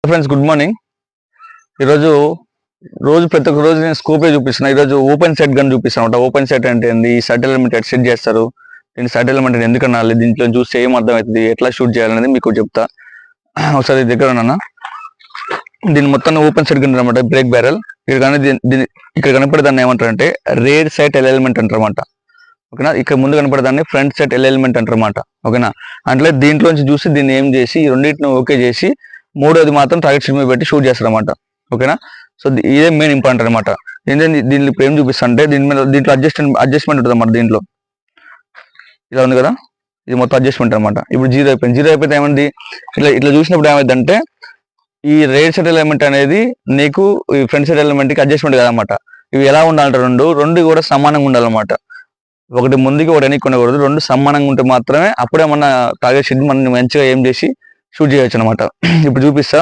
Friends good morning. ఈరోజు ప్రతి ఒక్క రోజు నేను స్కోపే చూపిస్తున్నా. ఈరోజు ఓపెన్ సెట్ గన్ చూపిస్తాను. ఓపెన్ సెట్ అంటే ఏంది, ఈ సెట్ ఎలిమెంట్ ఎట్ సెట్ చేస్తారు, దీన్ని సెట్ ఎలిమెంట్ ఎందుకు అనాలి, దీంట్లో చూస్తే ఏం అర్థం అవుతుంది, ఎట్లా షూట్ చేయాలనేది మీకు చెప్తా. ఒకసారి దగ్గర ఉన్నా. దీన్ని మొత్తం ఓపెన్ సెట్ గన్ అనమాట, బ్రేక్ బ్యారెల్. ఇక్కడ కానీ ఇక్కడ కనపడే దాన్ని ఏమంటారంటే రేర్ సెట్ ఎలిమెంట్ అంటారన్నమాట. ఓకేనా, ఇక్కడ ముందు కనపడేదాన్ని ఫ్రంట్ సెట్ ఎలిమెంట్ అంటారన్నమాట. ఓకేనా, అంటే దీంట్లోంచి చూసి దీన్ని ఏం చేసి ఈ రెండింటిని ఓకే చేసి మూడోది మాత్రం టార్గెట్ షీట్ మీద పెట్టి షూట్ చేస్తారన్నమాట. ఓకేనా, సో ఇదే మెయిన్ ఇంపార్టెంట్ అనమాట. ఏంటంటే దీంట్లో ఇప్పుడు ఏం చూపిస్తా అంటే దీంట్లో అడ్జస్ట్మెంట్ ఉంటుంది అన్నమాట. దీంట్లో ఇలా ఉంది కదా, ఇది మొత్తం అడ్జస్ట్మెంట్ అనమాట. ఇప్పుడు జీరో అయిపోతే ఏమైంది, ఇట్లా చూసినప్పుడు ఏమైందంటే ఈ రేర్ సెట్ ఎలిమెంట్ అనేది నీకు ఈ ఫ్రంట్ సెట్ ఎలిమెంట్కి అడ్జస్ట్మెంట్ కదనమాట. ఇవి ఎలా ఉండాలంటే రెండు కూడా సమానంగా ఉండాలన్నమాట. ఒకటి ముందుకి ఒకటి వెనక్కి ఉండకూడదు, రెండు సమానంగా ఉంటే మాత్రమే అప్పుడే మన టార్గెట్ షీట్ మనం మంచిగా ఏం చేసి షూట్ చేయొచ్చు అనమాట. ఇప్పుడు చూపిస్తా.